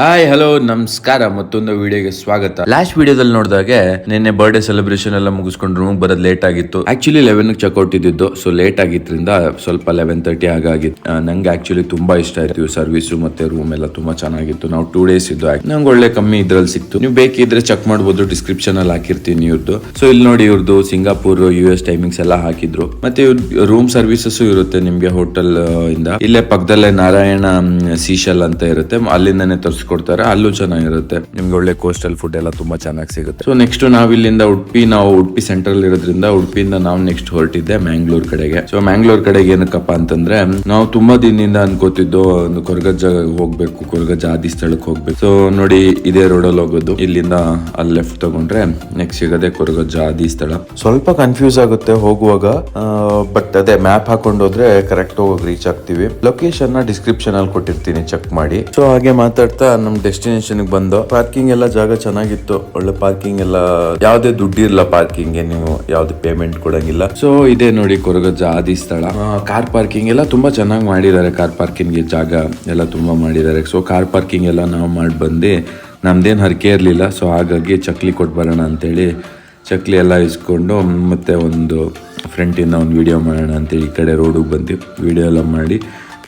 Hi hello ನಮಸ್ಕಾರ, ಮತ್ತೊಂದು ವಿಡಿಯೋಗೆ ಸ್ವಾಗತ. ಲಾಸ್ಟ್ ವಿಡಿಯೋದಲ್ಲಿ ನೋಡಿದಾಗೆ ನಿನ್ನೆ ಬರ್ಡೇ ಸೆಲೆಬ್ರೇಷನ್ ಎಲ್ಲ ಮುಗಿಸ್ಕೊಂಡು ರೂಮ್ ಬರೋದು ಲೇಟ್ ಆಗಿತ್ತು. ಆಕ್ಚುಲಿ 11 ಚೆಕ್ಔಟ್ ಇದ್ದಿದ್ದು, ಸೊ ಲೇಟ್ ಆಗಿದ್ರಿಂದ ಸ್ವಲ್ಪ 11:30 ಆಗಿತ್ತು. ನಂಗೆ ಆಕ್ಚುಲಿ ತುಂಬಾ ಇಷ್ಟ ಆಯ್ತು ಸರ್ವಿಸು ಮತ್ತೆ ರೂಮ್ ಎಲ್ಲ ತುಂಬಾ ಚೆನ್ನಾಗಿತ್ತು. ನಾವು 2 days ಇದ್ದು ನಂಗೆ ಒಳ್ಳೆ ಕಮ್ಮಿ ಇದ್ರಲ್ಲಿ ಸಿಕ್ತು. ನೀವು ಬೇಕಿದ್ರೆ ಚೆಕ್ ಮಾಡ್ಬೋದು, ಡಿಸ್ಕ್ರಿಪ್ಷನ್ ಅಲ್ಲಿ ಹಾಕಿರ್ತೀನಿ ಇವ್ರದ್ದು. ಸೊ ಇಲ್ಲಿ ನೋಡಿ, ಇವ್ರದ್ದು ಸಿಂಗಾಪುರ್ US ಟೈಮಿಂಗ್ಸ್ ಎಲ್ಲ ಹಾಕಿದ್ರು. ಮತ್ತೆ ರೂಮ್ ಸರ್ವಿಸಸ್ ಇರುತ್ತೆ ನಿಮ್ಗೆ ಹೋಟೆಲ್ ಇಂದ. ಇಲ್ಲೇ ಪಕ್ಕದಲ್ಲೇ ನಾರಾಯಣ ಸೀಶಲ್ ಅಂತ ಇರುತ್ತೆ, ಅಲ್ಲಿಂದಾನೆ ಕೊಡ್ತಾರೆ. ಅಲ್ಲೂ ಚೆನ್ನಾಗಿರುತ್ತೆ, ನಿಮ್ಗೆ ಒಳ್ಳೆ ಕೋಸ್ಟಲ್ ಫುಡ್ ಎಲ್ಲ ತುಂಬಾ ಚೆನ್ನಾಗಿ ಸಿಗುತ್ತೆ. ಸೊ ನೆಕ್ಸ್ಟ್ ನಾವು ಇಲ್ಲಿಂದ ಉಡುಪಿ ಸೆಂಟ್ರಲ್ ಇರೋದ್ರಿಂದ ಉಡುಪಿಯಿಂದ ನಾವು ನೆಕ್ಸ್ಟ್ ಹೊರಟಿದ್ದೆ ಮ್ಯಾಂಗ್ಳೂರ್ ಕಡೆಗೆ. ಸೊ ಮ್ಯಾಂಗ್ಳೂರ್ ಕಡೆಗೆ ಏನಕ್ಕಪ್ಪ ಅಂತಂದ್ರೆ, ನಾವು ತುಂಬಾ ದಿನದಿಂದ ಅನ್ಕೋತಿದ್ದು ಒಂದು ಕೊರಗಜ್ಜ ಹೋಗ್ಬೇಕು, ಕೊರಗಜ್ಜ ಆದಿ ಸ್ಥಳಕ್ಕೆ ಹೋಗ್ಬೇಕು. ಸೊ ನೋಡಿ, ಇದೇ ರೋಡಲ್ಲಿ ಹೋಗೋದು. ಇಲ್ಲಿಂದ ಅಲ್ಲಿ ಲೆಫ್ಟ್ ತಗೊಂಡ್ರೆ ನೆಕ್ಸ್ಟ್ ಸಿಗದೆ ಕೊರಗಜ್ಜ ಆದಿ ಸ್ಥಳ. ಸ್ವಲ್ಪ ಕನ್ಫ್ಯೂಸ್ ಆಗುತ್ತೆ ಹೋಗುವಾಗ, ಬಟ್ ಅದೇ ಮ್ಯಾಪ್ ಹಾಕೊಂಡು ಹೋದ್ರೆ ಕರೆಕ್ಟ್ ಹೋಗಿ ರೀಚ್ ಆಗ್ತೀವಿ. ಲೊಕೇಶನ್ ನ ಡಿಸ್ಕ್ರಿಪ್ಷನ್ ಅಲ್ಲಿ ಕೊಟ್ಟಿರ್ತೀನಿ, ಚೆಕ್ ಮಾಡಿ. ಸೊ ಹಾಗೆ ಮಾತಾಡ್ತಾ ನಮ್ ಡೆಸ್ಟಿನೇಷನ್ ಬಂದು, ಪಾರ್ಕಿಂಗ್ ಎಲ್ಲ ಜಾಗ ಚೆನ್ನಾಗಿತ್ತು, ಒಳ್ಳೆ ಪಾರ್ಕಿಂಗ್ ಎಲ್ಲ, ಯಾವ್ದೇ ದುಡ್ಡಿರಲ್ಲ ಪಾರ್ಕಿಂಗ್ ಗೆ, ನೀವು ಯಾವ್ದು ಪೇಮೆಂಟ್ ಕೊಡಂಗಿಲ್ಲ. ಸೊ ಇದೇ ನೋಡಿ ಕೊರಗಜ್ಜ ಆದಿ ಸ್ಥಳ. ಕಾರ್ ಪಾರ್ಕಿಂಗ್ ಎಲ್ಲ ತುಂಬಾ ಚೆನ್ನಾಗಿ ಮಾಡಿದ್ದಾರೆ, ಕಾರ್ ಪಾರ್ಕಿಂಗ್ ಗೆ ಜಾಗ ಎಲ್ಲ ತುಂಬಾ ಮಾಡಿದ್ದಾರೆ. ಸೊ ಕಾರ್ ಪಾರ್ಕಿಂಗ್ ಎಲ್ಲ ನಾವು ಮಾಡಿ ಬಂದು, ನಮ್ದೇನ್ ಹರಕೆ ಇರ್ಲಿಲ್ಲ. ಸೊ ಹಾಗಾಗಿ ಚಕ್ಲಿ ಕೊಟ್ಟು ಬರೋಣ ಅಂತೇಳಿ ಚಕ್ಲಿ ಎಲ್ಲ ಇಸ್ಕೊಂಡು, ಮತ್ತೆ ಒಂದು ಫ್ರಂಟಿಂದ ಒಂದು ವಿಡಿಯೋ ಮಾಡೋಣ ಅಂತೇಳಿ ಈ ಕಡೆ ರೋಡಿಗೆ ಬಂದು ವಿಡಿಯೋ ಎಲ್ಲ ಮಾಡಿ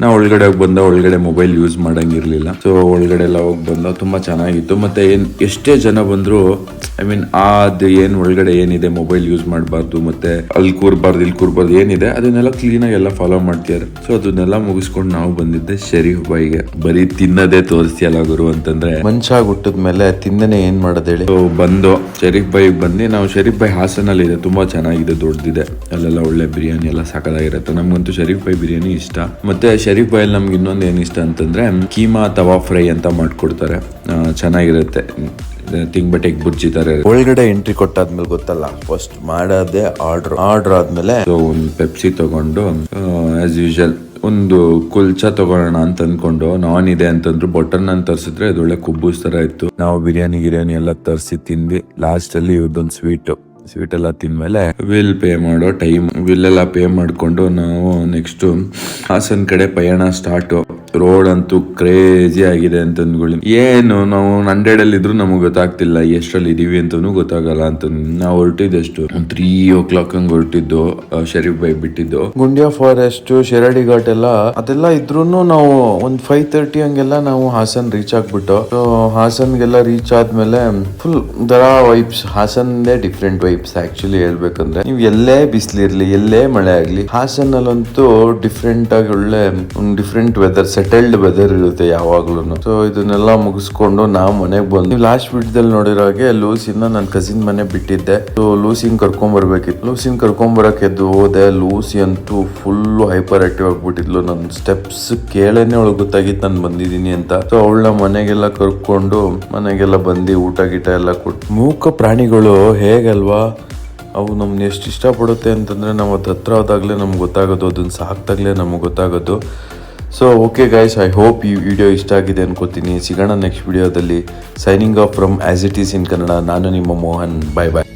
ನಾವು ಒಳಗಡೆ ಹೋಗಿ ಬಂದ. ಒಳಗಡೆ ಮೊಬೈಲ್ ಯೂಸ್ ಮಾಡಂಗಿರ್ಲಿಲ್ಲ. ಸೊ ಒಳಗಡೆ ಎಲ್ಲ ಹೋಗಿ ಬಂದ, ತುಂಬಾ ಚೆನ್ನಾಗಿತ್ತು. ಮತ್ತೆ ಎಷ್ಟೇ ಜನ ಬಂದ್ರು, ಐ ಮೀನ್ ಅದು ಒಳಗಡೆ ಏನಿದೆ, ಮೊಬೈಲ್ ಯೂಸ್ ಮಾಡಬಾರ್ದು, ಮತ್ತೆ ಅಲ್ಲಿ ಕೂರ್ಬಾರ್ದು ಇಲ್ಲಿ ಕೂರ್ಬಾರ್ದು ಏನಿದೆ ಅದನ್ನೆಲ್ಲ ಕ್ಲೀನ್ ಆಗಿ ಎಲ್ಲ ಫಾಲೋ ಮಾಡ್ತಿದ್ದಾರೆ. ಸೊ ಅದನ್ನೆಲ್ಲ ಮುಗಿಸ್ಕೊಂಡು ನಾವು ಬಂದಿದ್ದೆ ಶರೀಫ್ ಬಾಯಿಗೆ. ಬರೀ ತಿನ್ನದೇ ತೋರಿಸ್ತಿಯಲ್ಲ ಗುರು ಅಂತಂದ್ರೆ, ಮನುಷ್ಯ ಹುಟ್ಟಿದ್ಮೇಲೆ ತಿಂದನೆ ಏನ್ ಮಾಡೋದು ಹೇಳಿ. ಸೊ ಬಂದು ಶರೀಫ್ ಬಾಯಿಗೆ ಬಂದು, ನಾವು ಶರೀಫ್ ಬಾಯಿ ಹಾಸನಲ್ಲಿ ಇದೆ, ತುಂಬಾ ಚೆನ್ನಾಗಿದೆ, ದೊಡ್ಡದಿದೆ. ಅಲ್ಲೆಲ್ಲ ಒಳ್ಳೆ ಬಿರಿಯಾನಿ ಎಲ್ಲ ಸಾಕಾಗಿರುತ್ತೆ. ನಮ್ಗಂತೂ ಶರೀಫ್ ಬಾಯಿ ಬಿರಿಯಾನಿ ಇಷ್ಟ. ಮತ್ತೆ ಶರೀಫ್ ಬಾಯಲ್ಲಿ ನಮ್ಗೆ ಇನ್ನೊಂದು ಏನ್ ಇಷ್ಟ ಅಂತಂದ್ರೆ, ಕೀಮಾ ತವಾ ಫ್ರೈ ಅಂತ ಮಾಡ್ಕೊಡ್ತಾರೆ, ಚೆನ್ನಾಗಿರುತ್ತೆ. ತಿಂಗ್ ಬಟ್ ಎಗ್ ಬುರ್ಜಿ ತರ. ಒಳಗಡೆ ಎಂಟ್ರಿ ಕೊಟ್ಟಾದ್ಮೇಲೆ ಗೊತ್ತಲ್ಲ, ಫಸ್ಟ್ ಮಾಡೋದೇ ಆರ್ಡರ್ ಆದ್ಮೇಲೆ ಒಂದು ಪೆಪ್ಸಿ ತಗೊಂಡು, ಆಸ್ ಯೂಶಲ್ ಒಂದು ಕುಲ್ಚಾ ತಗೊಳ್ಳೋಣ ಅಂತ ಅನ್ಕೊಂಡು, ನಾನ್ ಇದೆ ಅಂತಂದ್ರು. ಬಟರ್ ನಾನ್ ತರ್ಸಿದ್ರೆ ಅದೊಳ್ಳೆ ಕುಬ್ಬೂಸ್ ತರ ಇತ್ತು. ನಾವು ಬಿರಿಯಾನಿ ಎಲ್ಲ ತರ್ಸಿ ತಿಂದ್ವಿ. ಲಾಸ್ಟ್ ಅಲ್ಲಿ ಇವ್ರದೊಂದು ಸ್ವೀಟ್ ಎಲ್ಲ ತಿಂದ್ಮೇಲೆ ವಿಲ್ ಪೇ ಮಾಡೋ ಟೈಮ್. ವಿಲ್ ಎಲ್ಲ ಪೇ ಮಾಡ್ಕೊಂಡು ನಾವು ನೆಕ್ಸ್ಟ್ ಹಾಸನ್ ಕಡೆ ಪಯಣ ಸ್ಟಾರ್ಟ್. ರೋಡ್ ಅಂತೂ ಕ್ರೇಜಿ ಆಗಿದೆ ಅಂತ ಅಂದ್ಕೊಳ್ಳಿ. ಏನು ನಾವು 100 ಅಲ್ಲಿ ಇದ್ರು ನಮಗ್ ಗೊತ್ತಾಗ್ತಿಲ್ಲ ಎಷ್ಟರಲ್ಲಿ ಇದೀವಿ ಅಂತಾನು ಗೊತ್ತಾಗಲ್ಲ ಅಂತ. ನಾವು ಹೊರಟಿದ್ದೆಷ್ಟು 3 ಹಂಗ್ ಹೊರಟಿದ್ದು, ಶರೀಫ್ ಬಾಯಿ ಬಿಟ್ಟಿದ್ದು. ಗುಂಡ್ಯಾ ಫಾರೆಸ್ಟ್, ಶಿರಾಡಿ ಘಾಟ್ ಎಲ್ಲ ಅದೆಲ್ಲ ಇದ್ರೂನು ನಾವು ಒಂದ್ 5:30 ಹಂಗೆಲ್ಲ ನಾವು ಹಾಸನ್ ರೀಚ್ ಆಗ್ಬಿಟ್ಟು. ಸೊ ಹಾಸನ್ಗೆಲ್ಲ ರೀಚ್ ಆದ್ಮೇಲೆ ಫುಲ್ ದರಾ ವೈಬ್ಸ್. ಹಾಸನ್ದೇ ಡಿಫ್ರೆಂಟ್ ವೈಬ್ಸ್ ಆಕ್ಚುಲಿ ಹೇಳ್ಬೇಕಂದ್ರೆ. ನೀವು ಎಲ್ಲೇ ಬಿಸಿಲಿರ್ಲಿ, ಎಲ್ಲೇ ಮಳೆ ಆಗ್ಲಿ, ಹಾಸನ್ ಅಲ್ಲಂತೂ ಡಿಫ್ರೆಂಟ್ ಆಗಿ ಒಳ್ಳೆ ಡಿಫ್ರೆಂಟ್ ವೆದರ್, ಸೆಟಲ್ಡ್ ವೆದರ್ ಇರುತ್ತೆ ಯಾವಾಗ್ಲೂ. ಸೊ ಇದನ್ನೆಲ್ಲ ಮುಗಿಸ್ಕೊಂಡು ನಾವು ಮನೆಗೆ ಬಂದು, ನೀವು ಲಾಸ್ಟ್ ವಿಡಿಯೋದಲ್ಲಿ ನೋಡಿರೋ ಹಾಗೆ ಲೂಸಿನ ನನ್ನ ಕಸಿನ್ ಮನೆ ಬಿಟ್ಟಿದ್ದೆ. ಸೊ ಲೂಸಿನ್ ಕರ್ಕೊಂಡ್ಬರ್ಬೇಕಿತ್ತು. ಲೂಸಿನ್ ಕರ್ಕೊಂಡ್ಬರಕ್ ಎದ್ದು ಹೋದೆ. ಲೂಸಿ ಅಂತೂ ಫುಲ್ ಹೈಪರ್ ಆಕ್ಟಿವ್ ಆಗ್ಬಿಟ್ಟಿದ್ಲು. ನನ್ನ ಸ್ಟೆಪ್ಸ್ ಕೇಳೇನೆ ಒಳಗೆ ಗೊತ್ತಾಗಿತ್ತು ನಾನು ಬಂದಿದ್ದೀನಿ ಅಂತ. ಸೊ ಅವಳ ಮನೆಗೆಲ್ಲ ಕರ್ಕೊಂಡು, ಮನೆಗೆಲ್ಲ ಬಂದು ಊಟ ಗೀಟ ಎಲ್ಲ ಕೊಟ್ಟು. ಮೂಕ ಪ್ರಾಣಿಗಳು ಹೇಗಲ್ವಾ, ಅವು ನಮ್ನ ಎಷ್ಟು ಇಷ್ಟಪಡುತ್ತೆ ಅಂತಂದ್ರೆ, ನಾವು ಅದು ಹತ್ರ ಹೋದಾಗಲೇ ನಮ್ಗೆ ಗೊತ್ತಾಗೋದು, ಅದನ್ನ ಸಾಕ್ದಾಗಲೇ ನಮಗೆ ಗೊತ್ತಾಗೋದು. So okay guys, I hope ಈ ವಿಡಿಯೋ ಇಷ್ಟ ಆಗಿದೆ ಅನ್ಕೋತೀನಿ. ಸಿಗೋಣ ನೆಕ್ಸ್ಟ್ ವಿಡಿಯೋದಲ್ಲಿ. Signing off from as it is in Kannada. ನಾನು ನಿಮ್ಮ ಮೋಹನ್. ಬಾಯ್ ಬಾಯ್.